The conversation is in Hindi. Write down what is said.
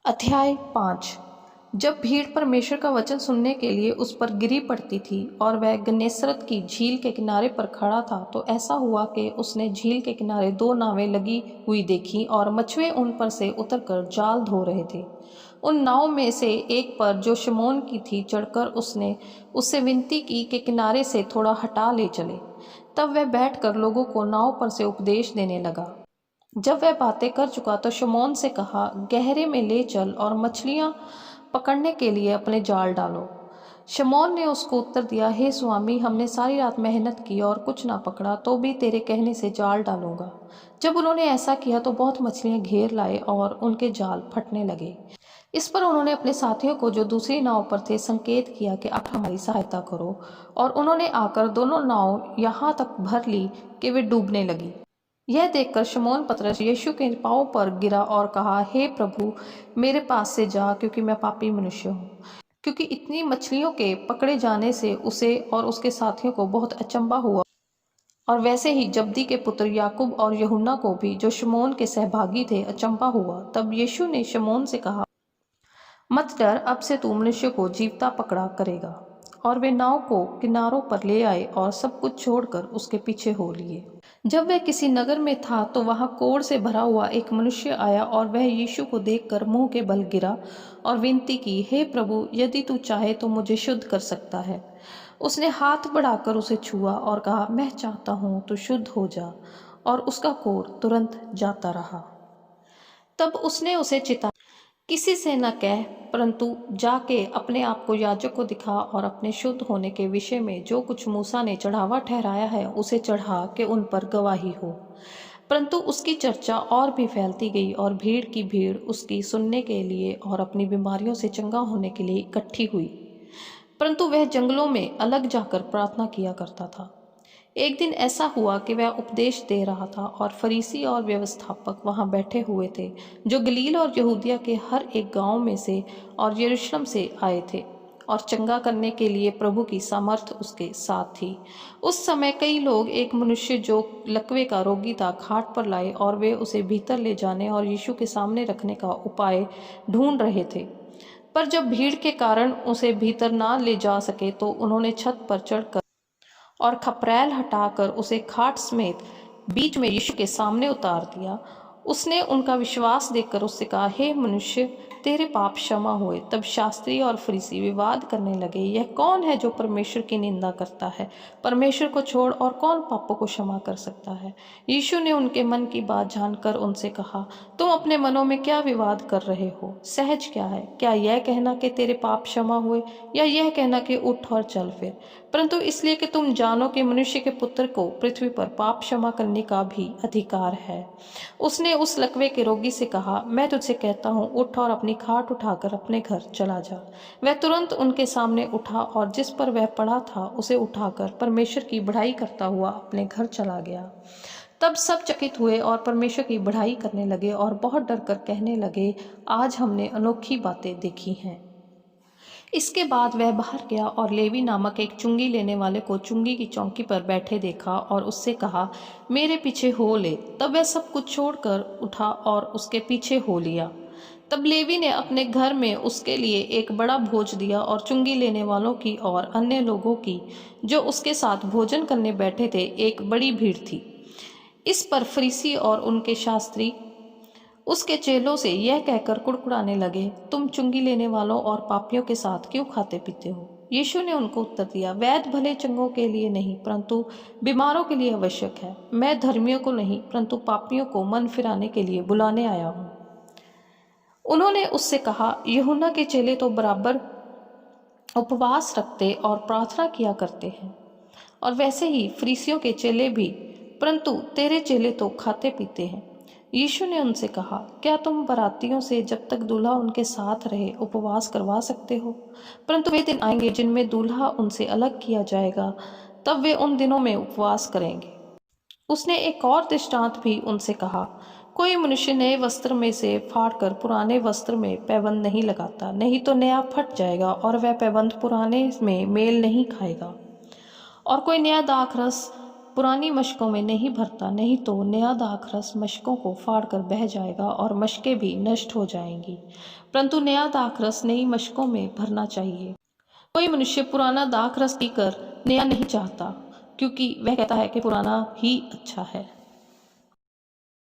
अध्याय 5। जब भीड़ परमेश्वर का वचन सुनने के लिए उस पर गिरी पड़ती थी और वह गन्नेसरत की झील के किनारे पर खड़ा था, तो ऐसा हुआ कि उसने झील के किनारे 2 नावें लगी हुई देखी और मछुए उन पर से उतरकर जाल धो रहे थे। उन नाव में से एक पर, जो शमौन की थी, चढ़कर उसने उससे विनती की कि किनारे से थोड़ा हटा ले चले। तब वह बैठकर लोगों को नाव पर से उपदेश देने लगा। जब वह बातें कर चुका तो शमौन से कहा, गहरे में ले चल और मछलियां पकड़ने के लिए अपने जाल डालो। शमौन ने उसको उत्तर दिया, हे स्वामी, हमने सारी रात मेहनत की और कुछ ना पकड़ा, तो भी तेरे कहने से जाल डालूंगा। जब उन्होंने ऐसा किया तो बहुत मछलियां घेर लाए और उनके जाल फटने लगे। इस पर उन्होंने अपने साथियों को, जो दूसरी नाव पर थे, संकेत किया कि आप हमारी सहायता करो, और उन्होंने आकर दोनों नाव यहाँ तक भर ली कि वे डूबने लगी। यह देखकर शमौन पतरस यीशु के पांवों पर गिरा और कहा, हे प्रभु, मेरे पास से जा, क्योंकि मैं पापी मनुष्य हूँ। क्योंकि इतनी मछलियों के पकड़े जाने से उसे और उसके साथियों को बहुत अचंभा हुआ, और वैसे ही जब्दी के पुत्र याकूब और यूहन्ना को भी, जो शमौन के सहभागी थे, अचंभा हुआ। तब यीशु ने शमौन से कहा, मत डर, अब से तू मनुष्य को जीवता पकड़ा करेगा। और वे नाव को किनारों पर ले आए और सब कुछ छोड़कर उसके पीछे हो लिए। जब वह किसी नगर में था तो वहां कोढ़ से भरा हुआ एक मनुष्य आया, और वह यीशु को देखकर मुंह के बल गिरा और विनती की, हे प्रभु, यदि तू चाहे तो मुझे शुद्ध कर सकता है। उसने हाथ बढ़ाकर उसे छुआ और कहा, मैं चाहता हूं, तू शुद्ध हो जा। और उसका कोढ़ तुरंत जाता रहा। तब उसने उसे चिता, किसी से न कह, परंतु जाके अपने आप को याजक को दिखा और अपने शुद्ध होने के विषय में जो कुछ मूसा ने चढ़ावा ठहराया है उसे चढ़ा के उन पर गवाही हो। परंतु उसकी चर्चा और भी फैलती गई और भीड़ की भीड़ उसकी सुनने के लिए और अपनी बीमारियों से चंगा होने के लिए इकट्ठी हुई। परंतु वह जंगलों में अलग जाकर प्रार्थना किया करता था। एक दिन ऐसा हुआ कि वह उपदेश दे रहा था और फरीसी और व्यवस्थापक वहां बैठे हुए थे, जो गलील और यहूदिया के हर एक गांव में से और यरूशलेम से आए थे, और चंगा करने के लिए प्रभु की सामर्थ उसके साथ थी। उस समय कई लोग एक मनुष्य जो लकवे का रोगी था खाट पर लाए, और वे उसे भीतर ले जाने और यीशु के सामने रखने का उपाय ढूंढ रहे थे। पर जब भीड़ के कारण उसे भीतर ना ले जा सके तो उन्होंने छत पर चढ़कर और खपरैल हटाकर उसे खाट समेत बीच में यीशु के सामने उतार दिया। उसने उनका विश्वास देखकर उससे कहा, हे मनुष्य, तेरे पाप क्षमा हुए। तब शास्त्री और फरीसी विवाद करने लगे, यह कौन है जो परमेश्वर की निंदा करता है? परमेश्वर को छोड़ और कौन पापों को क्षमा कर सकता है? यीशु ने उनके मन की बात जानकर उनसे कहा, तुम अपने मनों में क्या विवाद कर रहे हो? सहज क्या है, क्या यह कहना कि तेरे पाप क्षमा हुए, या यह कहना कि उठ और चल फिर? परंतु इसलिए कि तुम जानो कि मनुष्य के पुत्र को पृथ्वी पर पाप क्षमा करने का भी अधिकार है। उसने उस लकवे के रोगी से कहा, मैं तुझसे कहता हूँ, उठ और अपनी खाट उठाकर अपने घर चला जा। वह तुरंत उनके सामने उठा और जिस पर वह पड़ा था उसे उठाकर परमेश्वर की बढ़ाई करता हुआ अपने घर चला गया। तब सब चकित हुए और परमेश्वर की बढ़ाई करने लगे और बहुत डर कर कहने लगे, आज हमने अनोखी बातें देखी हैं। इसके बाद वह बाहर गया और लेवी नामक एक चुंगी लेने वाले को चुंगी की चौकी पर बैठे देखा और उससे कहा, मेरे पीछे हो ले। तब वह सब कुछ छोड़कर उठा और उसके पीछे हो लिया। तब लेवी ने अपने घर में उसके लिए एक बड़ा भोज दिया, और चुंगी लेने वालों की और अन्य लोगों की, जो उसके साथ भोजन करने बैठे थे, एक बड़ी भीड़ थी। इस पर फरीसी और उनके शास्त्री उसके चेलों से यह कहकर कुड़कुड़ाने लगे, तुम चुंगी लेने वालों और पापियों के साथ क्यों खाते पीते हो? यीशु ने उनको उत्तर दिया, वैद्य भले चंगों के लिए नहीं, परंतु बीमारों के लिए आवश्यक है। मैं धर्मियों को नहीं, परंतु पापियों को मन फिराने के लिए बुलाने आया हूँ। उन्होंने उससे कहा, यूहन्ना के चेले तो बराबर उपवास रखते और प्रार्थना किया करते हैं, और वैसे ही फरीसियों के चेले भी, परंतु तेरे चेले तो खाते पीते हैं। यीशु ने उनसे कहा, क्या तुम बरातियों से जब तक दूल्हा उनके साथ रहे उपवास करवा सकते हो? परंतु वे दिन आएंगे जिनमें दूल्हा उनसे अलग किया जाएगा, तब वे उन दिनों में उपवास करेंगे। उसने एक और दृष्टांत भी उनसे कहा, कोई मनुष्य नए वस्त्र में से फाड़कर पुराने वस्त्र में पैबंद नहीं लगाता, नहीं तो नया फट जाएगा और वह पैबंद पुराने में मेल नहीं खाएगा। और कोई नया दाखरस पुरानी मशकों में नहीं भरता, नहीं तो नया दाखरस मशकों को फाड़ कर बह जाएगा और मशकें भी नष्ट हो जाएंगी। परंतु नया दाखरस नई मशकों में भरना चाहिए। कोई मनुष्य पुराना दाखरस पीकर नया नहीं चाहता, क्योंकि वह कहता है कि पुराना ही अच्छा है।